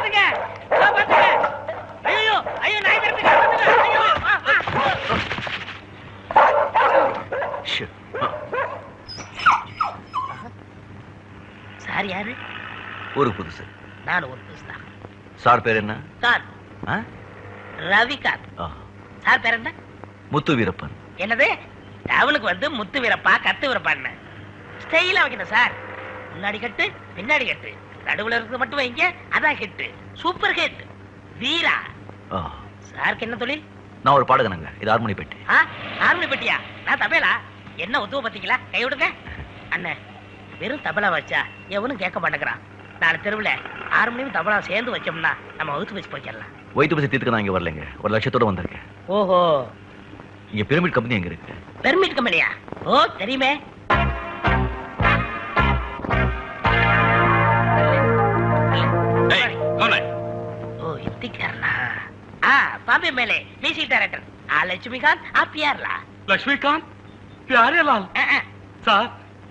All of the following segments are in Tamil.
பாத்துங்க பாத்துங்க. ஐயோ ஐயோ நாய் விரட்டுங்க ஐயோ. சார் யாரு? ஒரு புதுசு. நான் ஒரு புதுசு தான். சார் பேர் என்ன? காந்த். ரவிகாந்த். சார் பேர் என்ன? முத்து வீரப்பன். என்னது? அவனுக்கு வந்து முத்து வீரப்பா கத்து வீரப்பான்னு ஸ்டைலா வைக்கணும் சார். முன்னாடி கட்டு பின்னாடி கட்டு நடுவுல இருக்கு மட்டும் வைங்க. அதான் ஹிட். Super hit. வீரா. சாருக்கு என்ன தொழில்? நான் ஒரு பாடகனங்க. இது ஹார்மோனி பெட்டி. ஹார்மோனி பெட்டியா? நான் தபேலா. என்ன ஒத்துவ பாத்தீங்களா? கை விடுங்க அண்ணே. வெறும் தபலா வச்சா எவனும் கேட்க மாட்டேங்கிறான். நாளை தெருவில் ஹார்மோனியம் தபலா சேர்ந்து வச்சோம்னா நம்ம வகுத்து வச்சு போய்க்கலாம். வயிற்று பசி தீர்த்துக்க நான் இங்க வரலைங்க. ஒரு லட்சத்தோட வந்திருக்கேன். ஓஹோ. இங்க பிரமிட் கம்பெனி எங்க இருக்கு? பிரமிட் கம்பெனியா? ஓ தெரியுமே. ஓ இத்திக்காரனா? பாம்பே மேலே மியூசிக் டைரக்டர் लक्ष्मीकांत. आप प्यार ला? लक्ष्मीकांत प्यारे लाल सार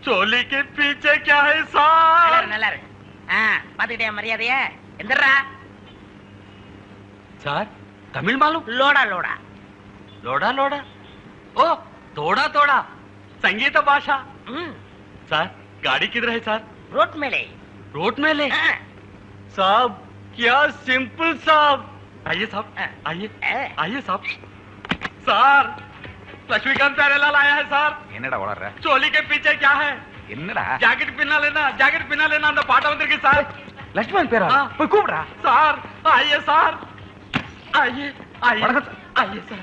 चोली के पीछे क्या है सार? நல்லா இருக்கு. பாத்துக்கிட்டே மரியாதையா எந்தரா सार तमिल मालूम? लोड़ा लोड़ा लोड़ा लोड़ा ओ तोड़ा तोड़ा संगीत भाषा. सार गाड़ी किधर है सार? रोड में ले. रोड में ले? साहब क्या सिंपल साहब. आइए साहब आइए आइए साहब. सार लक्ष्मीकांत प्यारेलाल आया है सार. என்னடா வளர்ற? चोली के पीछे क्या है? என்னடா? जैकेट पहना लेना அந்த பாட்ட வந்திருக்கு சார். லட்சுமணன் பேரா? போய் கூப்பிடுடா. சார் आइए सार आइए आइए आइए सार.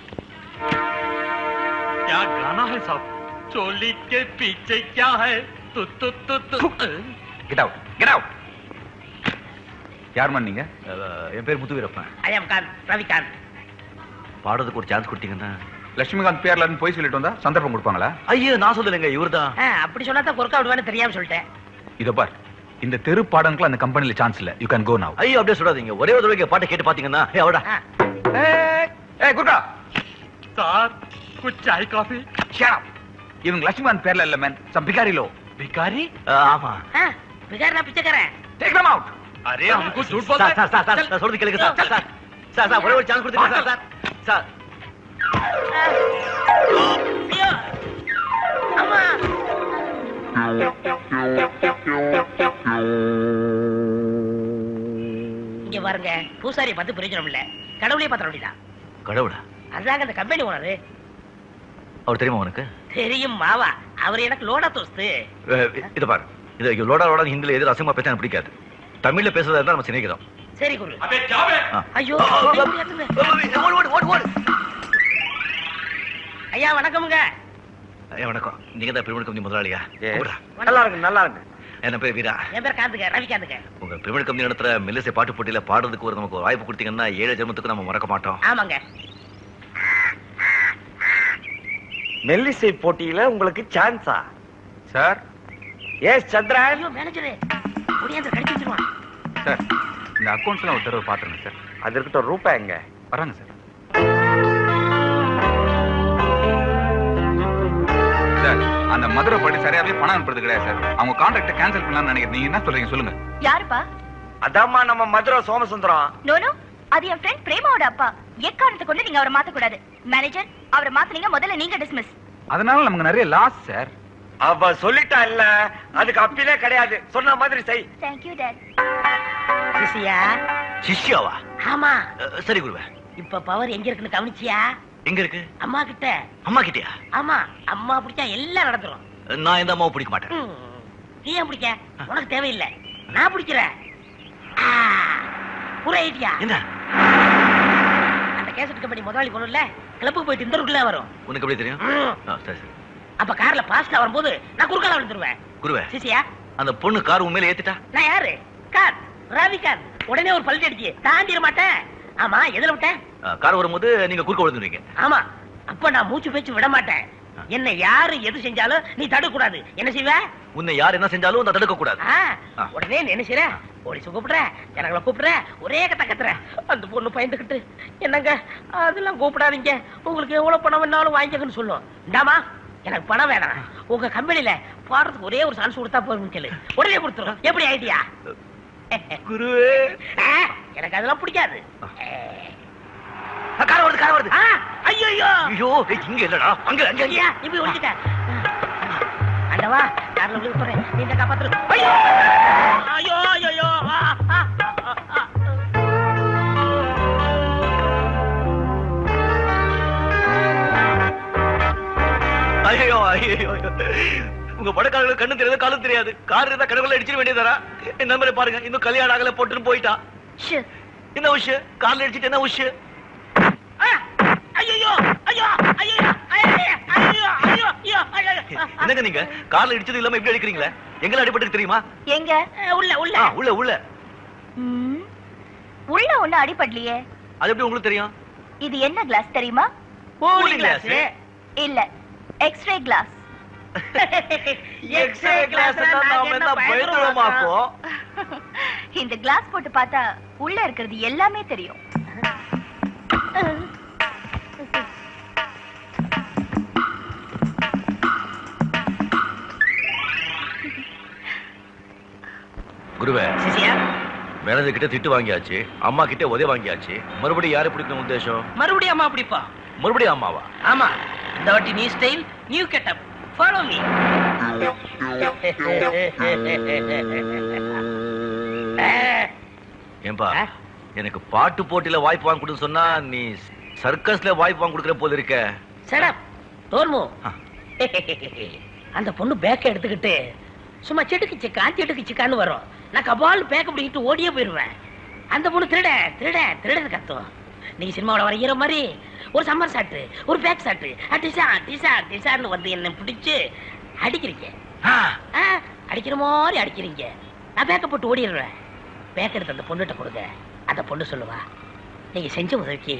क्या गाना है साहब? चोली के पीछे क्या है? तु तु तु तु. Get out. Get out. யார் மன்னீங்க? என் பேர் முத்து வீரப்பன். I am Kant. ரவிகாந்த். பாடுறதுக்கு ஒரு சான்ஸ் கொடுத்தீங்கன்னா. லட்சுமிகாந்த் பேர்லன்னு போய் சொல்லிட்டு வந்தா சந்தர்ப்பம் கொடுப்பாங்களா? ஐயோ நான் சொல்லலைங்க, இவர்தான். அப்படி சொன்னா தான் கொர்க்கா விடுவான்னு தெரியாம சொல்லிட்டேன். இத பார், இந்த தெரு பாடங்களுக்கு அந்த கம்பெனில சான்ஸ் இல்ல. யூ கேன் கோ நவ. ஐயோ அப்படியே சொல்லாதீங்க. ஒரே ஒரு தடவை பாட்டு கேட்டு பாத்தீங்கன்னா அவடா. ஏய் குர்கா. சார் कुछ चाय कॉफी? Shut up. இவங்க லட்சுமிகாந்த் பேர்ல இல்ல மேன். Some Bihari low. भिखारी? ஆமா. பிகாரி நான் பிச்சைக்காரன். Take them out. अरे हमको झूठ बोलते हैं. சார் சொல்றது கேளுங்க சார். சார் ஒரே ஒரு சான்ஸ் கொடுத்துருங்க சார். சார் ஐயோ அம்மா. இங்க பாருங்க, பூசாரி பார்த்து பிரயோஜனம் இல்ல. கடவுளே பார்த்த வேண்டியதான். கடவுளா? அதாங்க அந்த கம்பெனி ஓனரு. அவர் தெரியுமா உனக்கு? தெரியும் மாவா. அவர் எனக்கு லோடா தோஸ்து. இத பாரு, இது லோடா லோடா ஹிந்தில எது அசிங்கமா பேச எனக்கு பிடிக்காது. தமிழ்ல பேசுறதா இருந்தா நம்ம சிநேகிதம். சரி குரு. अबे जावे. ஐயோ ஓடு. ஐயா வணக்கம்ங்க. ஐயா வணக்கம். நீங்க தான் பிரமிட் கம்பெனி முதலாளியா? நல்லா இருக்கு. என்ன பேர் வீரா. என் பேர் காந்துங்க, ரவிகாந்துங்க. உங்க பிரமிட் கம்பெனி நடத்துற மெல்லிசை பாட்டு போட்டியில பாடுறதுக்கு ஒரு நமக்கு ஒரு வாய்ப்பு கொடுத்தீங்கன்னா 7 ஜென்மத்துக்கு நம்ம மறக்க மாட்டோம். ஆமாங்க. மெல்லிசை போட்டியில உங்களுக்கு சான்ஸா? சார் எஸ் சந்திரன். ஐயோ மேனேஜரே ஒடியாந்து கடிச்சு வச்சிருவான். சார் இந்த அக்கவுண்ட்ஸ்லாம் ஒரு தடவை பாத்துருங்க சார். அது இருக்கட்டும், ரூபாய் எங்க? வராங்க சார். சார் அந்த மதுரை பாட்டி சரியாவே பணம் அனுப்புறது கிடையாது சார். அவங்க கான்ட்ராக்ட கேன்சல் பண்ணலாம்னு நினைக்கிறேன். நீங்க என்ன சொல்றீங்க சொல்லுங்க. யாருப்பா? அதாம்மா நம்ம மதுரை சோமசுந்தரம். நோனோ, அது என் ஃப்ரெண்ட் பிரேமாவோட அப்பா. எக்காரணத்தை கொண்டு நீங்க அவரை மாத்த கூடாது. மேனேஜர், அவரை மாத்துனீங்க, முதல்ல நீங்க டிஸ்மிஸ். அதனால நமக்கு நிறைய லாஸ் சார். அவ சொல்லிட்டா இல்ல, அதுக்கு அப்பீலே கிடையாது. சொன்ன மாதிரி செய். Thank you dad. சிசியா? சிஷ்யாவா? ஆமா. சரி குருவே. இப்ப பவர் எங்க இருக்குன்னு கவனிச்சியா? எங்க இருக்கு? அம்மா கிட்ட. அம்மா கிட்டயா? ஆமா, அம்மா பிடிச்சா எல்லாம் நடந்துரும். நான் இந்த அம்மாவை பிடிக்க மாட்டேன். நீ ஏன் பிடிக்க? உனக்கு தேவையில்லை, நான் பிடிக்கிறேன். ஒரு ஐடியா. என்ன? அந்த கேசட் கம்பெனி முதலாளி பொண்ணுல கிளப்புக்கு போயிட்டு இந்த ரூட்ல வரும். உனக்கு எப்படி தெரியும்? சரி சரி. அப்ப கார்ல பாஸ்டா வரும்போது நான் குறுக்கால விழுந்துருவேன். குருவே, சிசியா அந்த பொண்ணு கார் உண்மையில ஏத்திட்டா? நான் யாரு? கார் ரவிகாந்த். உடனே ஒரு பல்ட்டி அடிச்சு தாண்டிட மாட்டேன். ஆமா, எதுல விட்டேன்? கார் வரும்போது நீங்க குறுக்க விழுந்துருவீங்க. ஆமா, அப்ப நான் மூச்சு பேச்சு விட மாட்டேன். என்ன யாரு எது செஞ்சாலும் நீ தடுக்க கூடாது. என்ன செய்வ? உன்னை யார் என்ன செஞ்சாலும் அதை தடுக்க கூடாது. உடனே என்ன செய்ற? போலீஸ் கூப்பிடுற, ஜனங்களை கூப்பிடுற, ஒரே கத்த கத்துற. அந்த பொண்ணு பயந்துகிட்டு, என்னங்க அதெல்லாம் கூப்பிடாதீங்க, உங்களுக்கு எவ்வளவு பணம் வேணாலும் வாங்கிக்கன்னு சொல்லும். இந்தாமா, எனக்கு பணம் வேணாம், உங்க கம்பெனில பாடுறதுக்கு ஒரே ஒரு சான்ஸ் கொடுத்தா போதும் கேளு, உடனே கொடுத்துரும். எப்படி ஐடியா? குருவே எனக்கு அதெல்லாம் பிடிக்காது. கார் வருது ஐயோ ஐயோ இங்க இல்லடா அங்க அங்க ஐயா நீ போய் ஒளிஞ்சிட்ட. ஆண்டவா கார்ல விழுந்து போறேன், நீ இந்த காப்பாத்து. ஐயோ ஐயோ ஐயோ ஐயோ ஐயோ உங்க படக்காரங்களுக்கு கண்ணு தெரியாது காலும் தெரியாது. கார் இருந்தா கடவுள அடிச்சிட வேண்டியதாரா? என் நம்பரை பாருங்க, இன்னும் கல்யாணம் ஆகல போட்டுன்னு போயிட்டா. என்ன விஷயம்? கார்ல அடிச்சிட்டு என்ன விஷயம்? என்னங்க நீங்க கார்ல இடிச்சது இல்லாம எப்படி அடிக்கிறீங்களா? எங்க அடிபட்டு தெரியுமா? எங்க? உள்ள உள்ள உள்ள உள்ள உள்ள ஒண்ணு அடிபடலையே. அது எப்படி உங்களுக்கு தெரியும்? இது என்ன கிளாஸ் தெரியுமா? கூலிங் கிளாஸ் இல்ல, எக்ஸ்ரே கிளாஸ். எக்ஸ்ரே கிளாஸ் நாம என்ன பயந்துறோமாக்கோ? இந்த கிளாஸ் போட்டு பார்த்தா உள்ள இருக்கிறது எல்லாமே தெரியும். குருவே, சிசியா மேனேஜர் கிட்ட திட்டு வாங்கியாச்சு, அம்மா கிட்ட உதவி வாங்கியாச்சு. மறுபடியும் யாரை பிடிக்கணும் உத்தேசம்? மறுபடியும் அம்மா பிடிப்பா. மறுபடியும் அம்மாவா? ஆமா, இந்த வாட்டி new style, new getup. Follow me. ஏன்பா எனக்கு பாட்டு போட்டியில வாய்ப்பு வாங்கி கொடுன்னு சொன்னா நீ சர்க்கஸ்ல வாய்ப்பு வாங்கி கொடுக்குற போல இருக்க. சடப் தோர்மு. அந்த பொண்ணு பேக்க எடுத்துக்கிட்டு சும்மா செடுக்கு சிக்கான்னு வரும். நான் கபால் பேக்க பிடிக்கிட்டு ஓடியே போயிருவேன். அந்த பொண்ணு திருட கத்தும். நீங்க சினிமாவோட வரைகிற மாதிரி ஒரு சம்மர் சாட்டு, ஒரு பேக் சாட்டு, டிசான்னு வந்து என்ன பிடிச்சு அடிக்கிறீங்க. அடிக்கிற மாதிரி அடிக்கிறீங்க. நான் பேக்க போட்டு ஓடிடுவேன். பேக்க எடுத்து அந்த பொண்ணுகிட்ட கொடுங்க. அந்த பொண்ணு சொல்லுவா, நீங்க செஞ்ச உதவிக்கு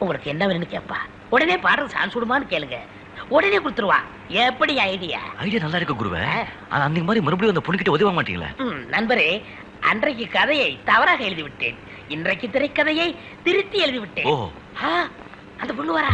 உங்களுக்கு என்ன வேணும்னு கேட்பா. உடனே பாடுறது சான்ஸ் விடுமான்னு கேளுங்க, உடனே கொடுத்துருவா. எப்படி ஐடியா? ஐடியா நல்லா இருக்கு குருவே. ஆனா அன்னைக்கு மாதிரி மறுபடியும் அந்த பொண்ணுகிட்ட உதவ மாட்டீங்களா? நண்பரே, அன்றைக்கு கதையை தவறாக எழுதி விட்டேன். இன்றைக்கு திரைக்கதையை திருத்தி எழுதி விட்டேன். அந்த பொண்ணு வரா.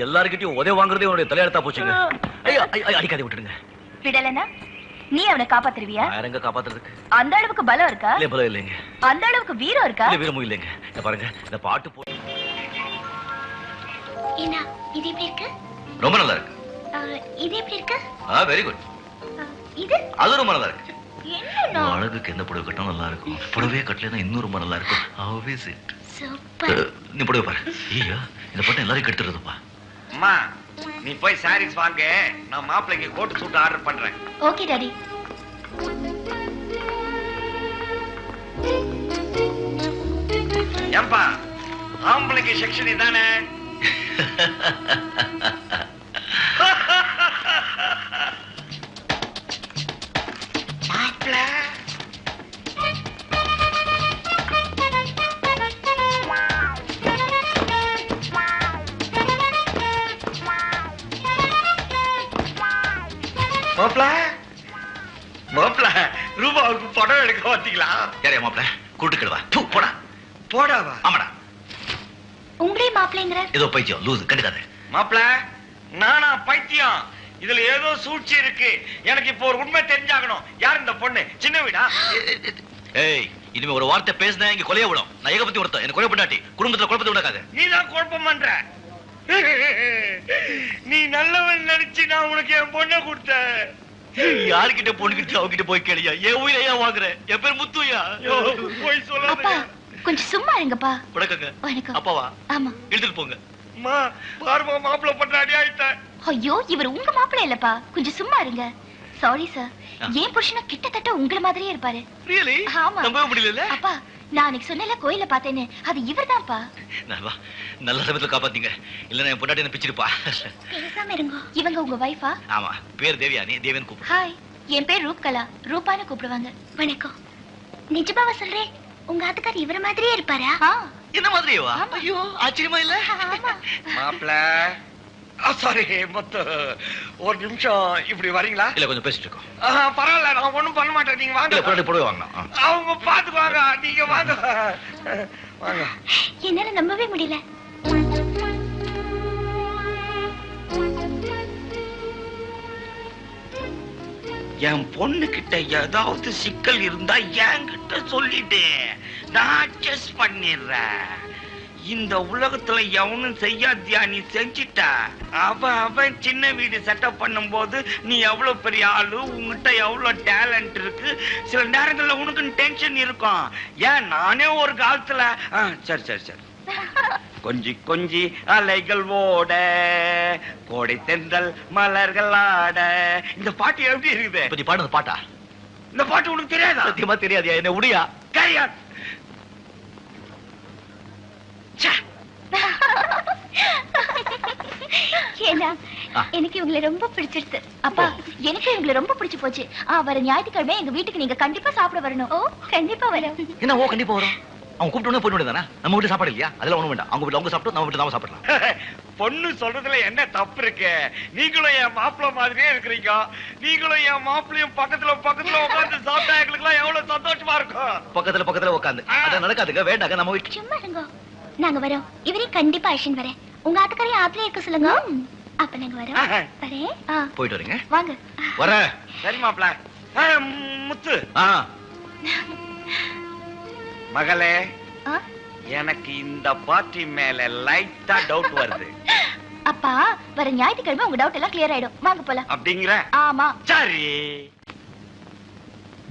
எல்லாருக்கிட்டையும் உதவி வாங்குறதே உன்னுடைய தலையெழுத்தா போச்சுங்க. ஐயோ அடிக்காதே, விட்டுடுங்க. விடலனா நீ அவனை காப்பாத்துருவியா? யாரங்க காப்பாத்துறதுக்கு? அந்த அளவுக்கு பலம் இருக்கா? இல்ல, பலம் இல்லைங்க. அந்த அளவுக்கு வீரம் இருக்கா? இல்ல, வீரமும் இல்லைங்க. இத பாருங்க, இந்த பாட்டு போ. என்ன இது எப்படி இருக்கு? ரொம்ப நல்லா இருக்கு. இது எப்படி இருக்கு? Very good. இது அது ரொம்ப நல்லா இருக்கு. என்னன்னா அழகுக்கு எந்த புடவை கட்டினா நல்லா இருக்கும். புடவையே கட்டலைன்னா இன்னும் ரொம்ப நல்லா இருக்கும். How is it? சூப்பர். நீ புடவை பாரு. ஐயா, இந்த பட்டம் எல்லாரும் கெடுத்துறதுப்பா. அம்மா, நீ போய் சாரீஸ் வாங்க, நான் மாப்பிள்ளைக்கு கோட் சூட் ஆர்டர் பண்றேன். Okay daddy. ஏம்பா, ஆம்பளைக்கு செக்ஷன் இதானே? மாப்பிள்ள மாப்பிள்ள மாப்பிள்ள ரூபாவுக்கு படம் எடுக்க பார்த்தீங்களா? யாரையா மாப்பிள்ள? கூட்டுக்கிடுவா. போடா போடாவா? ஆமாடா. உங்களே மாப்பிள்ளைங்கற ஏதோ பைத்தியம் லூஸ் கண்டுக்காத. மாப்பிள்ள, நானா பைத்தியம்? இதுல ஏதோ சூழ்ச்சி இருக்கு. எனக்கு இப்போ ஒரு உண்மை தெரிஞ்சாகணும். யார் இந்த பொண்ணு? சின்ன வீடா? ஏய், இனிமே ஒரு வார்த்தை பேசினா இங்க கொலைய விடும். நான் ஏகபத்தி ஒருத்தன், எனக்கு கொலை பண்ணாட்டி குடும்பத்துல குழப்பத்தை விடாக்காது. நீ தான் குழப்பம் பண்ற. நீ நல்லவன் நினைச்சு நான் உனக்கு என் பொண்ணை கொடுத்தேன். யாருக்கிட்ட பொண்ணுகிட்ட அவகிட்ட போய் கேளியா? என் உயிரை ஏன் வாங்குற? என் பேர் முத்துயா. போய் சொல்லாத. அப்பா கொஞ்சம் சும்மா இருங்கப்பா. வணக்கங்க. வணக்கம். அப்பாவா? ஆமா. எடுத்துட்டு போங்க. அம்மா, பாருமா, மாப்பிள்ளை பண்ற அடி ஆயிட்டேன். ஐயோ, இவர் உங்க மாப்பிள்ளை இல்லப்பா. கொஞ்சம் சும்மா இருங்க. Sorry sir. ஏன் புருஷனா கிட்டத்தட்ட உங்கள மாதிரியே இருப்பாரு. ரியலி? ஆமா. நம்பவே முடியல. அப்பா, நான் அன்னைக்கு சொன்னல கோயில பார்த்தேன்னு, அது இவர்தான்ப்பா. நல்ல சமயத்துல காப்பாத்தீங்க. இல்லன்னா என் பொண்டாட்டி என்ன பிச்சிருப்பா. பேசாம இருங்க. இவங்க உங்க வைஃபா? ஆமா. பேர் தேவியா. நீ தேவன் கூப்பிடு. ஹாய், என் பேர் ரூப்கலா. ரூபான்னு கூப்பிடுவாங்க. வணக்கம். நிஜமாவா சொல்றேன்? உங்க ஆத்துக்கார் இவர மாதிரியே இருப்பாரா? என்ன மாதிரியேவா? ஐயோ, ஆச்சரியமா இல்ல? மாப்பிள்ள, சாரி முத்து, ஒரு நிமிஷம் இப்படி வரீங்களா? இல்ல கொஞ்சம் பேசிட்டு இருக்கோம். பரவாயில்ல, நான் ஒண்ணும் பண்ண மாட்டேன், நீங்க வாங்க. போய் வாங்கலாம். அவங்க பாத்துக்குவாங்க, நீங்க வாங்க வாங்க. என்னால நம்பவே முடியல. என் பொண்ணு கிட்ட ஏதாவது சிக்கல் இருந்தா என்கிட்ட சொல்லிட்டு நான் அட்ஜஸ்ட் பண்ணிடுறேன். இந்த உலகத்துல எவனும் செய்யாதியா, நீ செஞ்சிட்ட. அவன் சின்ன வீடு செட்டப் பண்ணும் போது நீ எவ்வளவு பெரிய ஆளு, உங்ககிட்ட எவ்வளவு டேலண்ட் இருக்கு. சில நேரங்கள்ல உனக்கு டென்ஷன் இருக்கும். ஏன் நானே ஒரு காலத்துல சரி சரி சரி கொஞ்சி கொஞ்சி அலைகள் ஓட, கோடை தென்றல் மலர்கள் ஆட. இந்த பாட்டு எப்படி இருக்குது? இப்ப நீ பாடுறது பாட்டா? இந்த பாட்டு உனக்கு தெரியாதா? சத்தியமா தெரியாதியா, என்ன உடையா? கரியான் ஏன்னா எனக்கு இவங்களை ரொம்ப பிடிச்சிருச்சு. அப்பா, எனக்கு இவங்களை ரொம்ப பிடிச்சு போச்சு. வர ஞாயிற்றுக்கிழமை எங்க வீட்டுக்கு நீங்க கண்டிப்பா சாப்பிட வரணும். ஓ, கண்டிப்பா வரும். என்ன? ஓ, கண்டிப்பா வரும். அவங்க கூப்பிட்டு போயிட்டு வேண்டியதானே? நம்ம வீட்டு சாப்பாடு இல்லையா? அதெல்லாம் ஒண்ணும் வேண்டாம். அவங்க வீட்டுல அவங்க சாப்பிட்டு நம்ம வீட்டு நாம சாப்பிடலாம். பொண்ணு சொல்றதுல என்ன தப்பு இருக்கு? நீங்களும் என் மாப்பிள்ள மாதிரியே இருக்கிறீங்க. நீங்களும் என் மாப்பிள்ளையும் பக்கத்துல பக்கத்துல உட்கார்ந்து சாப்பிட்டா எங்களுக்கு எவ்வளவு சந்தோஷமா இருக்கும். பக்கத்துல பக்கத்துல உட்காந்து அது நடக்காதுங்க. வேண்டாங்க, நம்ம வீட்டு சும்மா இருங்க. நாங்க வரோம். இவரையும் கண்டிப்பா அழைச்சிட்டு வரேன். உங்க ஆத்துக்காரையும் ஆத்துல இருக்க சொல்லுங்க. அப்ப நாங்க வரோம். வரேன். போயிட்டு வரீங்க. வாங்க. வர. சரி மாப்பிள்ள. முத்து, மகளே, எனக்கு இந்த பார்ட்டி மேல லைட்டா டவுட் வருது. அப்பா, வர ஞாயிற்றுக்கிழமை உங்க டவுட் எல்லாம் கிளியர் ஆயிடும். வாங்க போலாம். அப்படிங்கிற? ஆமா. சரி.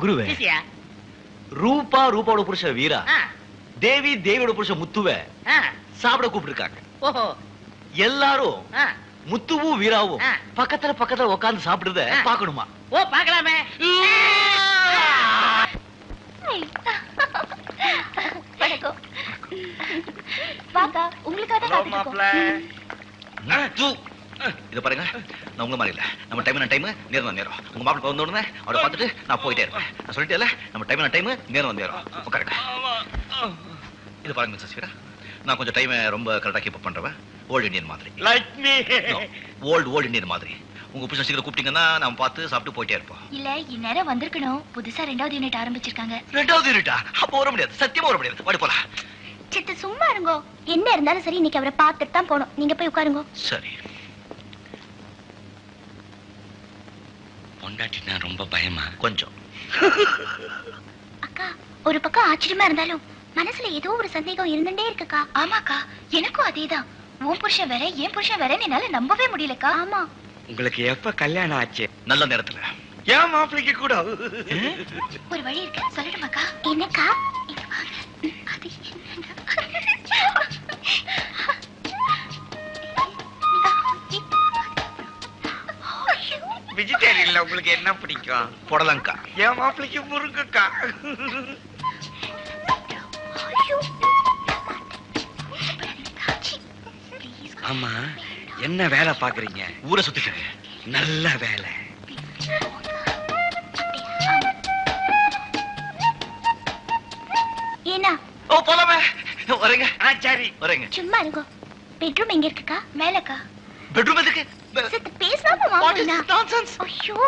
குருவே, ரூபா ரூபாவோட புருஷ வீரா, தேவி தேவியோட புருஷ முத்துவ சாப்பிட கூப்பிட்டு இருக்காங்க. ஓஹோ. எல்லாரும் முத்துவும் வீராவும் பக்கத்துல பக்கத்துல உட்கார்ந்து சாப்பிடுறத பாக்கணுமா? ஓ, பாக்கலாமே. வணக்கம். வாங்க, உங்களுக்காக தான் காத்துட்டு இருக்கோம். இத பாருங்க, நான் உங்க மாதிரி இல்ல. நம்ம டைம் நேரம் நேரம். உங்க மாப்பிள்ளை வந்த உடனே அவரை பார்த்துட்டு நான் போயிட்டே இருப்பேன். நான் சொல்லிட்டேன்ல, நம்ம டைம் நேரம் நேரம். உட்காருங்க. இது பாருங்க மிஸ்ஸஸ் வீரா, நான் கொஞ்சம் டைம் ரொம்ப கரெக்டா கீப் அப் பண்றேன். ஓல்ட் இந்தியன் மாதிரி. Like me. ஓல்ட் இந்தியன் மாதிரி. உங்க புருஷன் சீக்கிரம் கூப்பிட்டீங்கன்னா நாம பார்த்து சாப்பிட்டு போயிட்டே இருப்போம். இல்ல, இந்நேரம் வந்திருக்கணும். புதுசா 2வது யூனிட் ஆரம்பிச்சிருக்காங்க. 2வது யூனிட்டா? அப்ப வர முடியாது, சத்தியமா வர முடியாது. வாடி போலாம். சித்து, சும்மா இருங்கோ. என்ன இருந்தாலும் சரி, இன்னைக்கு அவரை பார்த்துட்டு தான் போகணும். நீங்க போய் உட்காருங்க. சரி. பொண்டாட்டினா ரொம்ப பயமா? கொஞ்சம். அக்கா, ஒரு பக்கம் ஆச்சரியமா இருந்தாலும் மனசுல ஏதோ ஒரு சந்தேகம் இருந்துட்டே இருக்குக்கா. ஆமாக்கா, எனக்கும் அதேதான். உன் புருஷன் வேற, என் புருஷன் வேற, என்னால நம்பவே முடியலக்கா. ஆமா. உங்களுக்கு எப்ப கல்யாணம் ஆச்சு? நல்ல நேரத்துல. ஏன் மாப்பிளைக்கு கூட ஒரு வழி இருக்கு, சொல்லட்டுமாக்கா? என்னக்கா? இங்க வாங்க. அது வெஜிடேரியன்ல உங்களுக்கு என்ன பிடிக்கும்? புடலங்கா. என் மாப்பிளைக்கு முருங்கக்கா. ஆமா, என்ன வேலை பாக்குறீங்க? ஊரை சுத்திட்டு. நல்ல வேலை. ஏனா? ஓ, போலாமே. வரேங்க. சரி, வரேங்க. சும்மா இருங்க. பெட்ரூம் எங்க இருக்குக்கா? மேலக்கா. பெட்ரூம் எதுக்கு? சத்து பேசாம வாங்க. நான்சென்ஸ். ஐயோ.